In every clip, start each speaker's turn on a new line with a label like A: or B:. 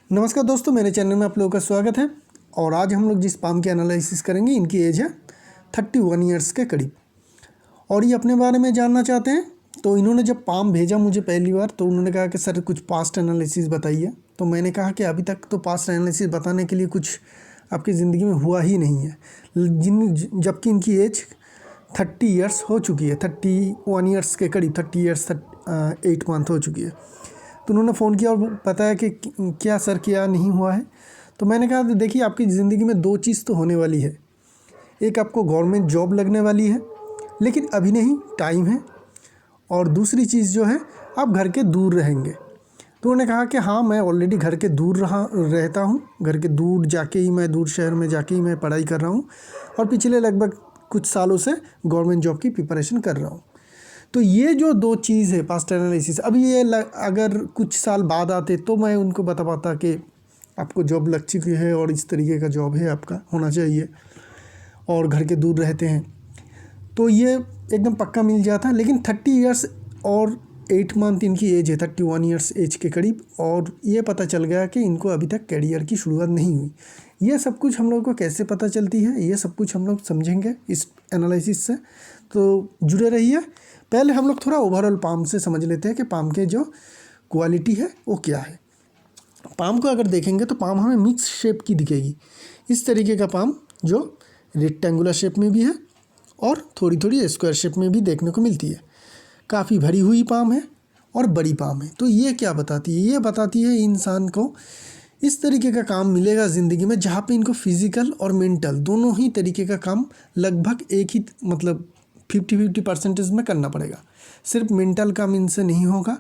A: नमस्कार दोस्तों, मेरे चैनल में आप लोगों का स्वागत है। और आज हम लोग जिस पाम की एनालिसिस करेंगे, इनकी एज है 31 ईयर्स के करीब। और ये अपने बारे में जानना चाहते हैं। तो इन्होंने जब पाम भेजा मुझे पहली बार, तो उन्होंने कहा कि सर कुछ पास्ट एनालिसिस बताइए। तो मैंने कहा कि अभी तक तो पास्ट एनालिसिस बताने के लिए कुछ आपकी ज़िंदगी में हुआ ही नहीं है, जबकि इनकी एज 30 ईयर्स हो चुकी है। 31 ईयर्स के करीब, 30 ईयर्स 8 मंथ हो चुकी है। तो उन्होंने फ़ोन किया और बताया कि क्या सर क्या नहीं हुआ है। तो मैंने कहा देखिए, आपकी ज़िंदगी में दो चीज़ तो होने वाली है। एक, आपको गवर्नमेंट जॉब लगने वाली है, लेकिन अभी नहीं, टाइम है। और दूसरी चीज़ जो है, आप घर के दूर रहेंगे। तो उन्होंने कहा कि हाँ, मैं ऑलरेडी घर के दूर रहता हूँ। घर के दूर जाके ही मैं, दूर शहर में जाके ही मैं पढ़ाई कर रहा हूँ, और पिछले लगभग कुछ सालों से गवर्नमेंट जॉब की प्रिपरेशन कर रहा हूँ। तो ये जो दो चीज़ है पास्ट एनालिसिस, अभी ये अगर कुछ साल बाद आते तो मैं उनको बता पाता कि आपको जॉब लग चुकी है और इस तरीके का जॉब है, आपका होना चाहिए, और घर के दूर रहते हैं, तो ये एकदम पक्का मिल जाता। लेकिन 30 ईयर्स और 8 मंथ इनकी एज है, 31 ईयर्स एज के करीब। और ये पता चल गया कि इनको अभी तक करियर की शुरुआत नहीं हुई। ये सब कुछ हम लोगों को कैसे पता चलती है, ये सब कुछ हम लोग समझेंगे इस एनालिसिस से। तो जुड़े रहिए। पहले हम लोग थोड़ा ओवरऑल पाम से समझ लेते हैं कि पाम के जो क्वालिटी है वो क्या है। पाम को अगर देखेंगे तो पाम हमें मिक्स शेप की दिखेगी। इस तरीके का पाम जो रेक्टेंगुलर शेप में भी है और थोड़ी थोड़ी स्क्वायर शेप में भी देखने को मिलती है। काफ़ी भरी हुई पाम है और बड़ी पाम है। तो ये क्या बताती है? ये बताती है इंसान को इस तरीके का काम मिलेगा ज़िंदगी में जहाँ पे इनको फिज़िकल और मेंटल दोनों ही तरीके का काम लगभग एक ही, मतलब 50-50% में करना पड़ेगा। सिर्फ मेंटल काम इनसे नहीं होगा,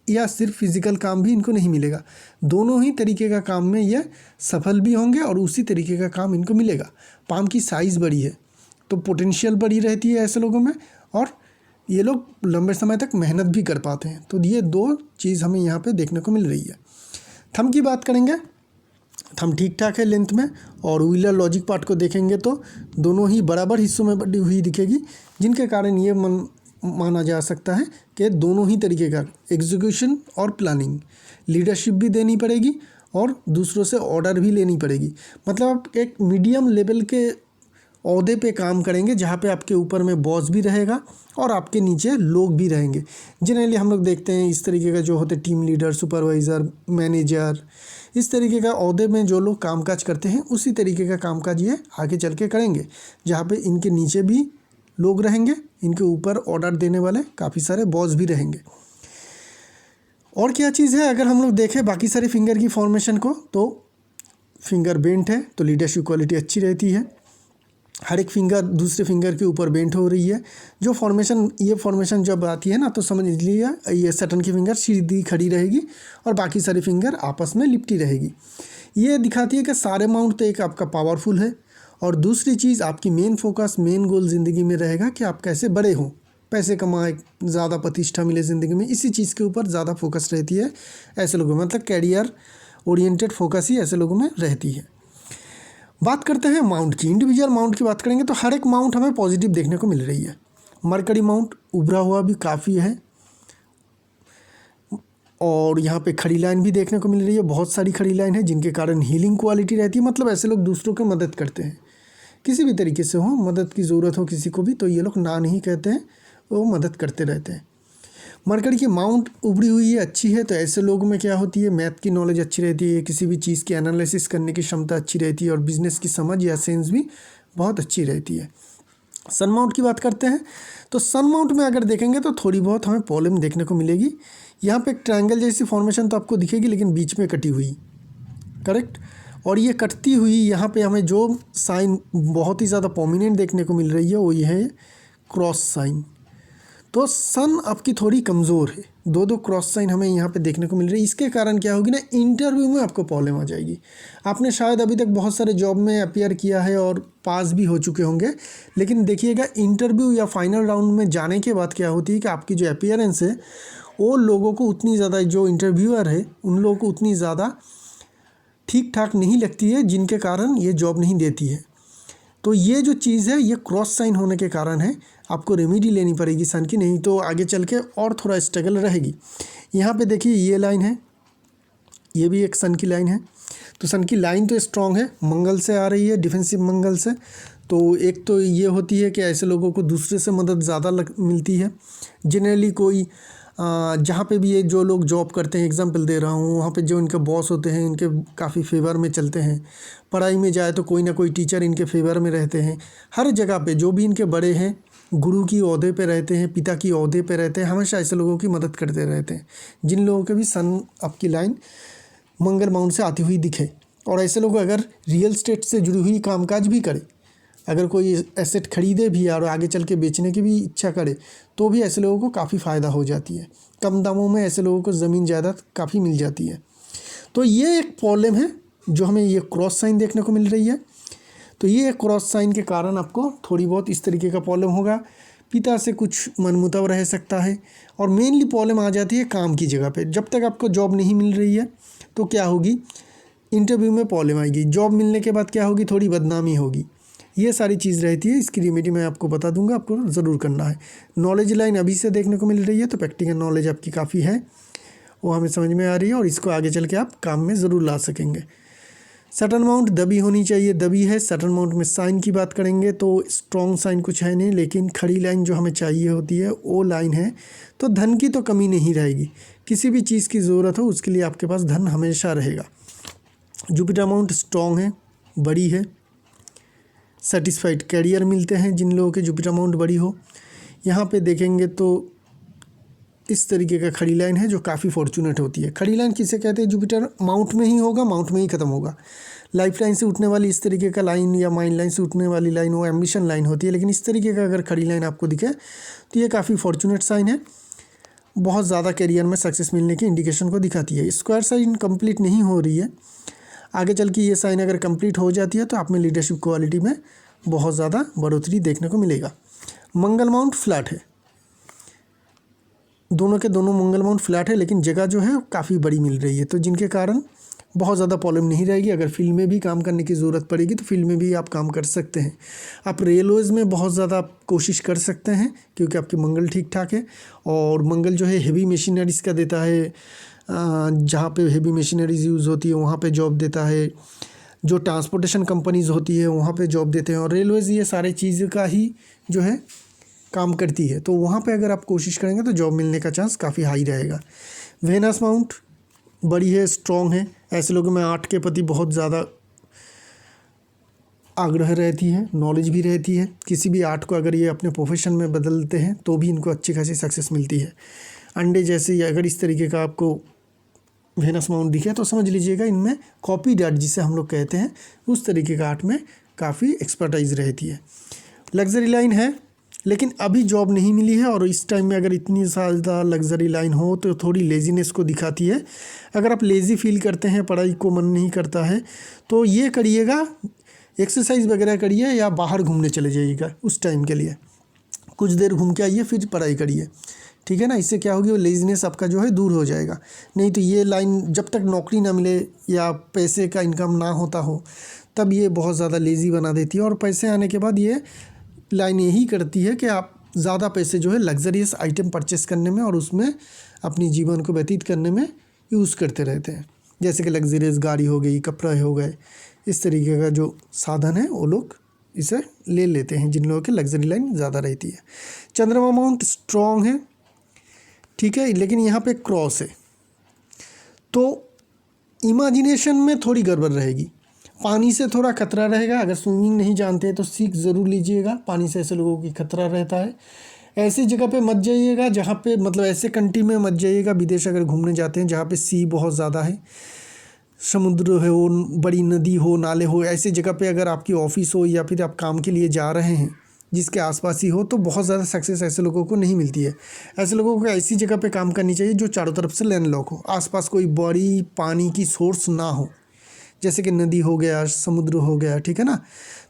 A: या सिर्फ फिज़िकल काम भी इनको नहीं मिलेगा। दोनों ही तरीके का काम में ये सफल भी होंगे और उसी तरीके का काम इनको मिलेगा। पाम की साइज़ बड़ी है तो पोटेंशियल बड़ी रहती है ऐसे लोगों में, और ये लोग लंबे समय तक मेहनत भी कर पाते हैं। तो ये दो चीज़ हमें यहाँ पे देखने को मिल रही है। थंब की बात करेंगे, थंब ठीक ठाक है लेंथ में। और व्हीलर लॉजिक पार्ट को देखेंगे तो दोनों ही बराबर हिस्सों में बटी हुई दिखेगी, जिनके कारण ये माना जा सकता है कि दोनों ही तरीके का एग्जीक्यूशन और प्लानिंग, लीडरशिप भी देनी पड़ेगी और दूसरों से ऑर्डर भी लेनी पड़ेगी। मतलब आप एक मीडियम लेवल के ओहदे पे काम करेंगे जहाँ पे आपके ऊपर में बॉस भी रहेगा और आपके नीचे लोग भी रहेंगे। जनरली हम लोग देखते हैं इस तरीके का जो होते टीम लीडर, सुपरवाइज़र, मैनेजर, इस तरीके का ओहदे में जो लोग कामकाज करते हैं, उसी तरीके का कामकाज ये आगे चल के करेंगे, जहाँ पे इनके नीचे भी लोग रहेंगे, इनके ऊपर ऑर्डर देने वाले काफ़ी सारे बॉस भी रहेंगे। और क्या चीज़ है, अगर हम लोग देखें बाकी सारे फिंगर की फॉर्मेशन को, तो फिंगर बेंट है तो लीडरशिप क्वालिटी अच्छी रहती है। हर एक फिंगर दूसरे फिंगर के ऊपर बेंट हो रही है। जो फॉर्मेशन, ये फॉर्मेशन जब आती है ना, तो समझ लीजिए ये सटन की फिंगर सीधी खड़ी रहेगी और बाकी सारी फिंगर आपस में लिपटी रहेगी। ये दिखाती है कि सारे माउंट तो एक आपका पावरफुल है, और दूसरी चीज़ आपकी मेन फोकस, मेन गोल ज़िंदगी में रहेगा कि आप कैसे बड़े हों, पैसे कमाएं, ज़्यादा प्रतिष्ठा मिले ज़िंदगी में। इसी चीज़ के ऊपर ज़्यादा फोकस रहती है ऐसे लोगों में, मतलब कैरियर ओरिएंटेड फोकस ही ऐसे लोगों में रहती है। बात करते हैं माउंट की। इंडिविजुअल माउंट की बात करेंगे तो हर एक माउंट हमें पॉजिटिव देखने को मिल रही है। मरकरी माउंट उभरा हुआ भी काफ़ी है, और यहाँ पे खड़ी लाइन भी देखने को मिल रही है। बहुत सारी खड़ी लाइन है जिनके कारण हीलिंग क्वालिटी रहती है। मतलब ऐसे लोग दूसरों की मदद करते हैं, किसी भी तरीके से हो, मदद की ज़रूरत हो किसी को भी, तो ये लोग ना नहीं कहते हैं, वो मदद करते रहते हैं। मरकरी की माउंट उभरी हुई है, अच्छी है, तो ऐसे लोगों में क्या होती है, मैथ की नॉलेज अच्छी रहती है, किसी भी चीज़ की एनालिसिस करने की क्षमता अच्छी रहती है, और बिजनेस की समझ या सेंस भी बहुत अच्छी रहती है। सन माउंट की बात करते हैं तो सन माउंट में अगर देखेंगे तो थोड़ी बहुत हमें प्रॉब्लम देखने को मिलेगी। यहाँ पे एक ट्रायंगल जैसी फॉर्मेशन तो आपको दिखेगी, लेकिन बीच में कटी हुई, करेक्ट। और ये कटती हुई यहाँ पे हमें जो साइन बहुत ही ज़्यादा प्रोमिनेंट देखने को मिल रही है, वो ये है क्रॉस साइन। तो सन आपकी थोड़ी कमज़ोर है, दो क्रॉस साइन हमें यहाँ पे देखने को मिल रही है। इसके कारण क्या होगी ना, इंटरव्यू में आपको प्रॉब्लम आ जाएगी। आपने शायद अभी तक बहुत सारे जॉब में अपीयर किया है और पास भी हो चुके होंगे, लेकिन देखिएगा इंटरव्यू या फाइनल राउंड में जाने के बाद क्या होती है कि आपकी जो अपीयरेंस है वो लोगों को उतनी ज़्यादा, जो इंटरव्यूअर है उन लोगों को उतनी ज़्यादा ठीक ठाक नहीं लगती है, जिनके कारण ये जॉब नहीं देती है। तो ये जो चीज़ है, ये क्रॉस साइन होने के कारण है। आपको रेमेडी लेनी पड़ेगी सन की, नहीं तो आगे चल के और थोड़ा स्ट्रगल रहेगी। यहाँ पे देखिए ये लाइन है, ये भी एक सन की लाइन है। तो सन की लाइन तो स्ट्रॉन्ग है, मंगल से आ रही है, डिफेंसिव मंगल से। तो एक तो ये होती है कि ऐसे लोगों को दूसरे से मदद ज़्यादा मिलती है। जनरली कोई जहाँ पे भी ये जो लोग जॉब करते हैं, एग्जांपल दे रहा हूँ, वहाँ पे जो इनके बॉस होते हैं इनके काफ़ी फेवर में चलते हैं। पढ़ाई में जाए तो कोई ना कोई टीचर इनके फेवर में रहते हैं। हर जगह पे जो भी इनके बड़े हैं, गुरु की ओहदे पे रहते हैं, पिता की ओहदे पे रहते हैं, हमेशा ऐसे लोगों की मदद करते रहते हैं। जिन लोगों के भी सन आपकी लाइन मंगल माउंट से आती हुई दिखे, और ऐसे लोग अगर रियल स्टेट से जुड़ी हुई कामकाज भी करे, अगर कोई एसेट खरीदे भी और आगे चल के बेचने की भी इच्छा करे, तो भी ऐसे लोगों को काफ़ी फ़ायदा हो जाती है। कम दामों में ऐसे लोगों को ज़मीन जायदाद काफ़ी मिल जाती है। तो ये एक प्रॉब्लम है जो हमें ये क्रॉस साइन देखने को मिल रही है। तो ये क्रॉस साइन के कारण आपको थोड़ी बहुत इस तरीके का प्रॉब्लम होगा। पिता से कुछ मनमुटाव रह सकता है। और मेनली प्रॉब्लम आ जाती है काम की जगह पे। जब तक आपको जॉब नहीं मिल रही है तो क्या होगी, इंटरव्यू में प्रॉब्लम आएगी। जॉब मिलने के बाद क्या होगी, थोड़ी बदनामी होगी। ये सारी चीज़ रहती है। इसकी रेमेडी मैं आपको बता दूंगा, आपको ज़रूर करना है। नॉलेज लाइन अभी से देखने को मिल रही है, तो प्रैक्टिकल नॉलेज आपकी काफ़ी है, वो हमें समझ में आ रही है, और इसको आगे चल के आप काम में ज़रूर ला सकेंगे। सटन माउंट दबी होनी चाहिए, दबी है। सटन माउंट में साइन की बात करेंगे तो स्ट्रॉन्ग साइन कुछ है नहीं, लेकिन खड़ी लाइन जो हमें चाहिए होती है वो लाइन है। तो धन की तो कमी नहीं रहेगी। किसी भी चीज़ की ज़रूरत हो उसके लिए आपके पास धन हमेशा रहेगा। जुपिटर माउंट स्ट्रॉन्ग है, बड़ी है। सेटिस्फाइड कैरियर मिलते हैं जिन लोगों के जुपिटर माउंट बड़ी हो। यहाँ पे देखेंगे तो इस तरीके का खड़ी लाइन है जो काफ़ी फॉर्चुनेट होती है। खड़ी लाइन किसे कहते हैं, जुपिटर माउंट में ही होगा, माउंट में ही ख़त्म होगा। लाइफ लाइन से उठने वाली इस तरीके का लाइन या माइंड लाइन से उठने वाली लाइन वो एम्बिशन लाइन होती है, लेकिन इस तरीके का अगर खड़ी लाइन आपको दिखे तो ये काफ़ी फॉर्चुनेट साइन है, बहुत ज़्यादा करियर में सक्सेस मिलने की इंडिकेशन को दिखाती है। स्क्वायर साइन कंप्लीट नहीं हो रही है, आगे चल के ये साइन अगर कंप्लीट हो जाती है तो आप में लीडरशिप क्वालिटी में बहुत ज़्यादा बढ़ोतरी देखने को मिलेगा। मंगल माउंट फ्लैट है, दोनों के दोनों मंगल माउंट फ्लैट है, लेकिन जगह जो है काफ़ी बड़ी मिल रही है, तो जिनके कारण बहुत ज़्यादा प्रॉब्लम नहीं रहेगी। अगर फील्ड में भी काम करने की ज़रूरत पड़ेगी तो फील्ड में भी आप काम कर सकते हैं। आप रेलवेज़ में बहुत ज़्यादा कोशिश कर सकते हैं क्योंकि आपके मंगल ठीक ठाक है, और मंगल जो है हेवी मशीनरीज़ का देता है। जहाँ पे हेवी मशीनरीज यूज़ होती है वहाँ पे जॉब देता है। जो ट्रांसपोर्टेशन कंपनीज़ होती है वहाँ पे जॉब देते हैं, और रेलवेज़ ये सारे चीज़ का ही जो है काम करती है। तो वहाँ पे अगर आप कोशिश करेंगे तो जॉब मिलने का चांस काफ़ी हाई रहेगा। वेनस माउंट बड़ी है, स्ट्रॉन्ग है। ऐसे लोगों में आर्ट के प्रति बहुत ज़्यादा आग्रह रहती है, नॉलेज भी रहती है। किसी भी आर्ट को अगर ये अपने प्रोफेशन में बदलते हैं तो भी इनको अच्छी खासी सक्सेस मिलती है। अंडे जैसे अगर इस तरीके का आपको वेनस माउंट दिखे तो समझ लीजिएगा इनमें कॉपी आर्ट जिसे हम लोग कहते हैं उस तरीके का आर्ट में काफ़ी एक्सपर्टाइज रहती है। लग्जरी लाइन है, लेकिन अभी जॉब नहीं मिली है, और इस टाइम में अगर इतनी ज़्यादा लग्जरी लाइन हो तो थोड़ी लेजीनेस को दिखाती है। अगर आप लेज़ी फील करते हैं, पढ़ाई को मन नहीं करता है, तो ये करिएगा, एक्सरसाइज वगैरह करिए या बाहर घूमने चले जाइएगा उस टाइम के लिए। कुछ देर घूम के आइए फिर पढ़ाई करिए, ठीक है ना। इससे क्या होगी, वो लेजीनेस आपका जो है दूर हो जाएगा। नहीं तो ये लाइन जब तक नौकरी ना मिले या पैसे का इनकम ना होता हो तब ये बहुत ज़्यादा लेज़ी बना देती है, और पैसे आने के बाद ये लाइन यही करती है कि आप ज़्यादा पैसे जो है लग्जरियस आइटम परचेस करने में और उसमें अपनी जीवन को व्यतीत करने में यूज़ करते रहते हैं। जैसे कि लग्जरियस गाड़ी हो गई, कपड़ा हो गए, इस तरीके का जो साधन है वो लोग इसे ले लेते हैं जिन लोगों की लग्जरी लाइन ज़्यादा रहती है। चंद्रमा माउंट स्ट्रॉन्ग है, ठीक है, लेकिन यहाँ पे क्रॉस है तो इमेजिनेशन में थोड़ी गड़बड़ रहेगी। पानी से थोड़ा खतरा रहेगा। अगर स्विमिंग नहीं जानते तो सीख ज़रूर लीजिएगा, पानी से ऐसे लोगों की खतरा रहता है। ऐसी जगह पे मत जाइएगा जहाँ पे मतलब ऐसे कंट्री में मत जाइएगा, विदेश अगर घूमने जाते हैं जहाँ पे सी बहुत ज़्यादा है, समुद्र हो, बड़ी नदी हो, नाले हो, ऐसी जगह पे अगर आपकी ऑफिस हो या फिर आप काम के लिए जा रहे हैं जिसके आसपास ही हो, तो बहुत ज़्यादा सक्सेस ऐसे लोगों को नहीं मिलती है। ऐसे लोगों को ऐसी जगह पे काम करनी चाहिए जो चारों तरफ से लैंडलॉक हो, आसपास कोई बड़ी पानी की सोर्स ना हो, जैसे कि नदी हो गया, समुद्र हो गया, ठीक है ना।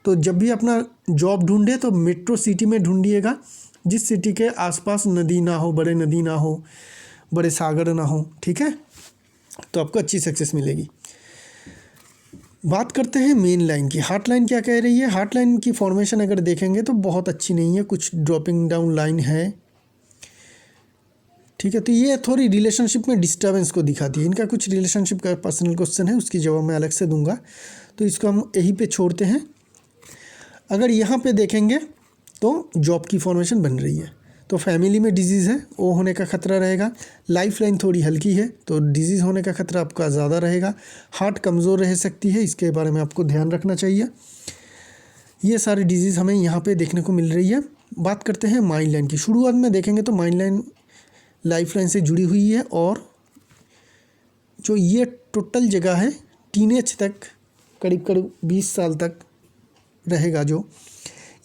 A: तो जब भी अपना जॉब ढूंढे तो मेट्रो सिटी में ढूंढिएगा जिस सिटी के आसपास नदी ना हो, बड़े नदी ना हो, बड़े सागर ना हो, ठीक है, तो आपको अच्छी सक्सेस मिलेगी। बात करते हैं मेन लाइन की। हार्ट लाइन क्या कह रही है? हार्ट लाइन की फॉर्मेशन अगर देखेंगे तो बहुत अच्छी नहीं है, कुछ ड्रॉपिंग डाउन लाइन है, ठीक है। तो ये थोड़ी रिलेशनशिप में डिस्टर्बेंस को दिखाती है। इनका कुछ रिलेशनशिप का पर्सनल क्वेश्चन है, उसकी जवाब मैं अलग से दूंगा, तो इसको हम यहीं पे छोड़ते हैं। अगर यहाँ पे देखेंगे तो जॉब की फॉर्मेशन बन रही है, तो फैमिली में डिजीज़ है, वो होने का खतरा रहेगा। लाइफ लाइन थोड़ी हल्की है, तो डिजीज़ होने का खतरा आपका ज़्यादा रहेगा। हार्ट कमज़ोर रह सकती है, इसके बारे में आपको ध्यान रखना चाहिए। ये सारी डिजीज़ हमें यहाँ पे देखने को मिल रही है। बात करते हैं माइंड लाइन की। शुरुआत में देखेंगे तो माइंड लाइन लाइफ लाइन से जुड़ी हुई है, और जो ये टोटल जगह है टीनेज तक, करीब 20 साल तक रहेगा, जो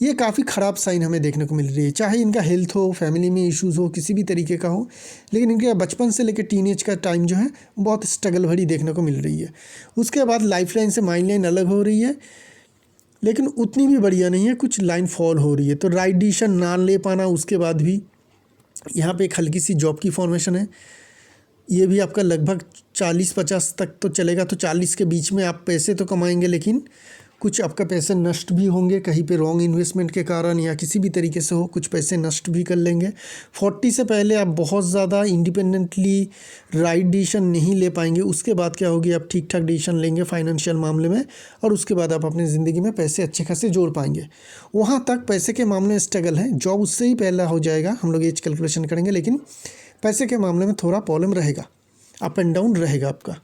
A: ये काफ़ी ख़राब साइन हमें देखने को मिल रही है। चाहे इनका हेल्थ हो, फैमिली में इश्यूज़ हो, किसी भी तरीके का हो, लेकिन इनके बचपन से लेकर टीनेज का टाइम जो है बहुत स्ट्रगल भरी देखने को मिल रही है। उसके बाद लाइफ लाइन से माइंड लाइन अलग हो रही है, लेकिन उतनी भी बढ़िया नहीं है, कुछ लाइन फॉल हो रही है। तो राइट डिसीजन ना ले पाना, उसके बाद भी यहाँ पे एक हल्की सी जॉब की फॉर्मेशन है। ये भी आपका लगभग 40-50 तक तो चलेगा, तो 40 के बीच में आप पैसे तो कमाएंगे, लेकिन कुछ आपका पैसे नष्ट भी होंगे, कहीं पे रॉन्ग इन्वेस्टमेंट के कारण या किसी भी तरीके से हो, कुछ पैसे नष्ट भी कर लेंगे। 40 से पहले आप बहुत ज़्यादा इंडिपेंडेंटली राइट डिसीजन नहीं ले पाएंगे। उसके बाद क्या होगी, आप ठीक ठाक डिसीजन लेंगे फाइनेंशियल मामले में, और उसके बाद आप अपनी ज़िंदगी में पैसे अच्छे खासे जोड़ पाएंगे। वहाँ तक पैसे के मामले में स्ट्रगल है, जॉब उससे ही पहला हो जाएगा, हम लोग एज कैलकुलेशन करेंगे, लेकिन पैसे के मामले में थोड़ा प्रॉब्लम रहेगा, अप एंड डाउन रहेगा आपका।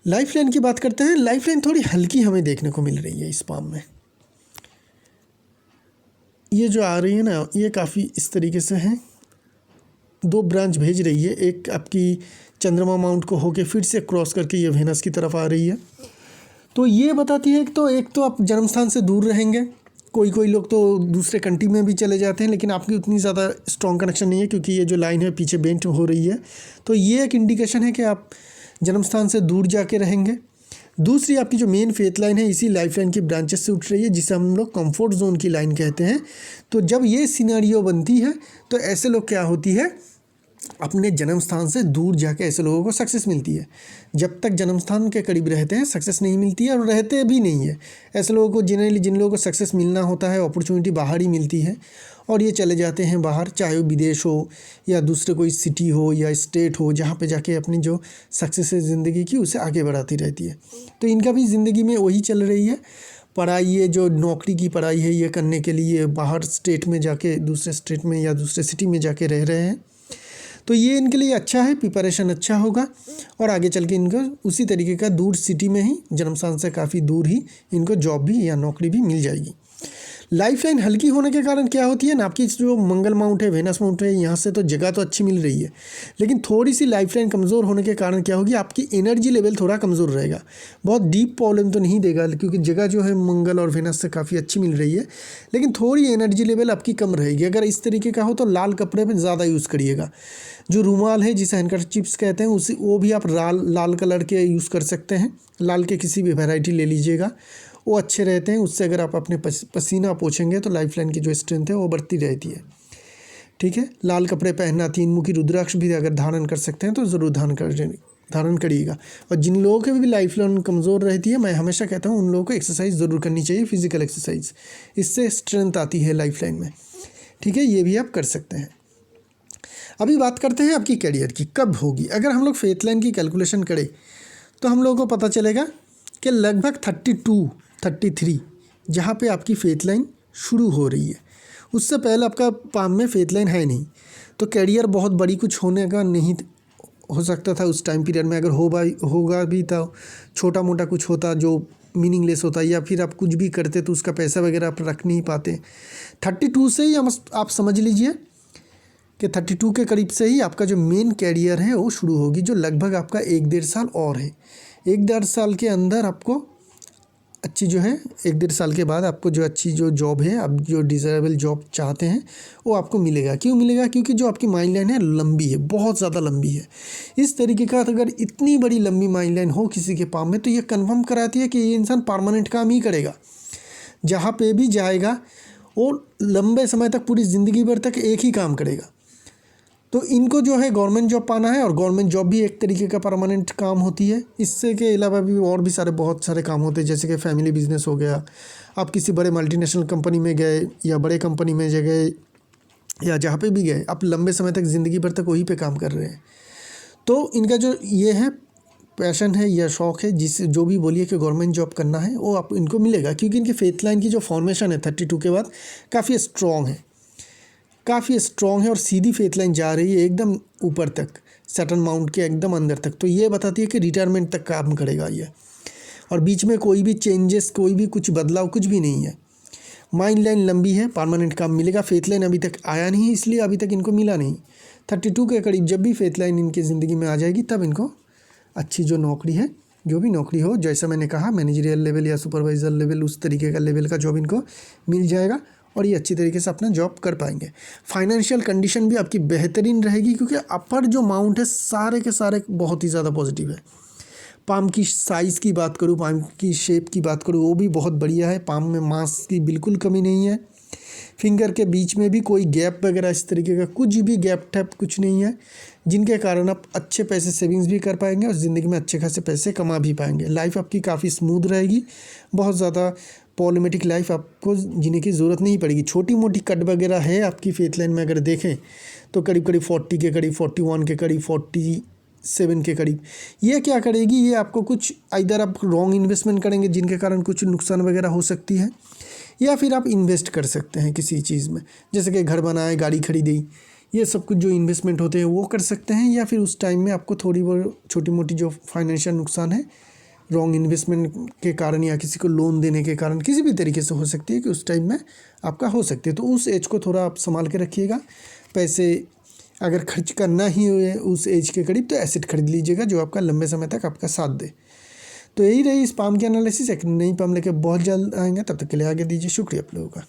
A: लाइफ लाइन की बात करते हैं। लाइफ लाइन थोड़ी हल्की हमें देखने को मिल रही है इस पाम में। ये जो आ रही है ना, ये काफ़ी इस तरीके से है, 2 ब्रांच भेज रही है। एक आपकी चंद्रमा माउंट को होके फिर से क्रॉस करके ये वेनस की तरफ आ रही है। तो ये बताती है कि एक तो आप जन्म स्थान से दूर रहेंगे। कोई लोग तो दूसरे कंट्री में भी चले जाते हैं, लेकिन आपकी उतनी ज़्यादा स्ट्रॉन्ग कनेक्शन नहीं है, क्योंकि ये जो लाइन है पीछे बेंट हो रही है। तो ये एक इंडिकेशन है कि आप जन्म स्थान से दूर जाके रहेंगे। दूसरी आपकी जो मेन फेथ लाइन है, इसी लाइफ लाइन की ब्रांचेस से उठ रही है, जिसे हम लोग कंफर्ट जोन की लाइन कहते हैं। तो जब ये सिनेरियो बनती है, तो ऐसे लोग क्या होती है, अपने जन्म स्थान से दूर जाके ऐसे लोगों को सक्सेस मिलती है। जब तक जन्म स्थान के करीब रहते हैं सक्सेस नहीं मिलती है, और रहते भी नहीं है। ऐसे लोगों को जिन लोगों को सक्सेस मिलना होता है, अपॉर्चुनिटी बाहर ही मिलती है, और ये चले जाते हैं बाहर, चाहे वो विदेश हो या दूसरे कोई सिटी हो या स्टेट हो, जहाँ पे जाके अपनी जो सक्सेस है ज़िंदगी की, उसे आगे बढ़ाती रहती है। तो इनका भी ज़िंदगी में वही चल रही है। पढ़ाई, ये जो नौकरी की पढ़ाई है, ये करने के लिए बाहर स्टेट में जाके, दूसरे स्टेट में या दूसरे सिटी में जाके रह रहे हैं। तो ये इनके लिए अच्छा है, प्रिपरेशन अच्छा होगा, और आगे चल के इनको उसी तरीके का दूर सिटी में ही, जन्म स्थान से काफ़ी दूर ही इनको जॉब भी या नौकरी भी मिल जाएगी। लाइफ लाइन हल्की होने के कारण क्या होती है ना, आपकी जो मंगल माउंट है, वेनस माउंट है, यहाँ से तो जगह तो अच्छी मिल रही है, लेकिन थोड़ी सी लाइफ लाइन कमज़ोर होने के कारण क्या होगी, आपकी एनर्जी लेवल थोड़ा कमज़ोर रहेगा। बहुत डीप प्रॉब्लम तो नहीं देगा, क्योंकि जगह जो है मंगल और वेनस से काफ़ी अच्छी मिल रही है, लेकिन थोड़ी एनर्जी लेवल आपकी कम रहेगी। अगर इस तरीके का हो तो लाल कपड़े में ज़्यादा यूज़ करिएगा। जो रूमाल है, जिसे हैंडकरचीफ्स कहते हैं, उसी वो भी आप लाल कलर के यूज़ कर सकते हैं। लाल के किसी भी वैरायटी ले लीजिएगा, वो अच्छे रहते हैं। उससे अगर आप अपने पसीना पोंछेंगे तो लाइफ लाइन की जो स्ट्रेंथ है वो बढ़ती रहती है। ठीक है। लाल कपड़े पहनना, 3 मुखी रुद्राक्ष भी अगर धारण कर सकते हैं तो ज़रूर धारण करिएगा। और जिन लोगों की भी लाइफ लाइन कमज़ोर रहती है, मैं हमेशा कहता हूँ उन लोगों को एक्सरसाइज ज़रूर करनी चाहिए, फिजिकल एक्सरसाइज, इससे स्ट्रेंथ आती है लाइफ लाइन में। ठीक है, ये भी आप कर सकते हैं। अभी बात करते हैं आपकी करियर की, कब होगी। अगर हम लोग फेथ लाइन की कैलकुलेशन करें तो हम लोगों को पता चलेगा कि लगभग 32-33 जहाँ पे आपकी फेथ लाइन शुरू हो रही है, उससे पहले आपका पाम में फेथ लाइन है नहीं। तो करियर बहुत बड़ी कुछ होने का नहीं हो सकता था उस टाइम पीरियड में। अगर होगा भी तो छोटा मोटा कुछ होता जो मीनिंगलेस होता, या फिर आप कुछ भी करते तो उसका पैसा वगैरह आप रख नहीं पाते। 32 से ही आप समझ लीजिए कि 32 के करीब से ही आपका जो मेन कैरियर है वो शुरू होगी, जो लगभग आपका 1-1.5 साल और है। 1-1.5 साल के अंदर आपको अच्छी जो है, 1-1.5 साल के बाद आपको जो अच्छी जो जॉब है, आप जो डिज़ायरेबल जॉब चाहते हैं वो आपको मिलेगा। क्यों मिलेगा? क्योंकि जो आपकी माइंड लाइन है लंबी है, बहुत ज़्यादा लंबी है। इस तरीके का अगर इतनी बड़ी लंबी माइंड लाइन हो किसी के पाम में, तो ये कन्फर्म कराती है कि ये इंसान परमानेंट काम ही करेगा। जहाँ पे भी जाएगा वो लंबे समय तक, पूरी ज़िंदगी भर तक एक ही काम करेगा। तो इनको जो है गवर्नमेंट जॉब पाना है, और गवर्नमेंट जॉब भी एक तरीके का परमानेंट काम होती है। इससे के अलावा भी और भी बहुत सारे काम होते हैं, जैसे कि फैमिली बिजनेस हो गया, आप किसी बड़े मल्टीनेशनल कंपनी में गए या बड़े कंपनी में गए, या जहाँ पे भी गए, आप लंबे समय तक ज़िंदगी भर तक वहीं पे काम कर रहे हैं। तो इनका जो ये है पैशन है या शौक़ है, जिस जो भी बोलिए कि गवर्नमेंट जॉब करना है, वो आप इनको मिलेगा, क्योंकि इनकी फेथ लाइन की जो फॉर्मेशन है 32 के बाद काफ़ी स्ट्रॉन्ग है, काफ़ी स्ट्रॉन्ग है और सीधी फेथ लाइन जा रही है एकदम ऊपर तक, सैटर्न माउंट के एकदम अंदर तक। तो ये बताती है कि रिटायरमेंट तक काम करेगा ये, और बीच में कोई भी चेंजेस, कोई भी कुछ बदलाव कुछ भी नहीं है। माइंड लाइन लंबी है, परमानेंट काम मिलेगा। फेथ लाइन अभी तक आया नहीं, इसलिए अभी तक इनको मिला नहीं। 32 के करीब जब भी फेथ लाइन इनकी ज़िंदगी में आ जाएगी, तब इनको अच्छी जो नौकरी है, जो भी नौकरी हो, जैसा मैंने कहा मैनेजरियल लेवल या सुपरवाइज़र लेवल, उस तरीके का लेवल का जॉब इनको मिल जाएगा और ये अच्छी तरीके से अपना जॉब कर पाएंगे। फाइनेंशियल कंडीशन भी आपकी बेहतरीन रहेगी, क्योंकि अपर जो माउंट है सारे के सारे बहुत ही ज़्यादा पॉजिटिव है। पाम की साइज़ की बात करूँ, पाम की शेप की बात करूँ, वो भी बहुत बढ़िया है। पाम में मांस की बिल्कुल कमी नहीं है। फिंगर के बीच में भी कोई गैप वगैरह इस तरीके का कुछ भी गैप टैप कुछ नहीं है, जिनके कारण आप अच्छे पैसे सेविंग्स भी कर पाएंगे और ज़िंदगी में अच्छे खासे पैसे कमा भी पाएंगे। लाइफ आपकी काफ़ी स्मूथ रहेगी, बहुत ज़्यादा प्रॉब्लमेटिक लाइफ आपको जीने की ज़रूरत नहीं पड़ेगी। छोटी मोटी कट वगैरह है आपकी फेथ लाइन में, अगर देखें तो करीब करीब 40 के करीब, 41 के करीब, 47 के करीब। ये क्या करेगी, ये आपको कुछ इधर आप रॉन्ग इन्वेस्टमेंट करेंगे जिनके कारण कुछ नुकसान वगैरह हो सकती है, या फिर आप इन्वेस्ट कर सकते हैं किसी चीज़ में, जैसे कि घर बनाए, गाड़ी खरीदी, ये सब कुछ जो इन्वेस्टमेंट होते हैं वो कर सकते हैं। या फिर उस टाइम में आपको थोड़ी बहुत छोटी मोटी जो फाइनेंशियल नुकसान है रॉन्ग इन्वेस्टमेंट के कारण या किसी को लोन देने के कारण, किसी भी तरीके से हो सकती है कि उस टाइम में आपका हो सकती है। तो उस एज को थोड़ा आप संभाल के रखिएगा। पैसे अगर खर्च करना ही हो उस एज के करीब, तो एसेट खरीद लीजिएगा जो आपका लंबे समय तक आपका साथ दे। तो यही रही इस पाम की एनालिसिस। एक नई पाम लेके बहुत जल्द आएंगे, तब तक के लिए आगे दीजिए। शुक्रिया आप लोगों का।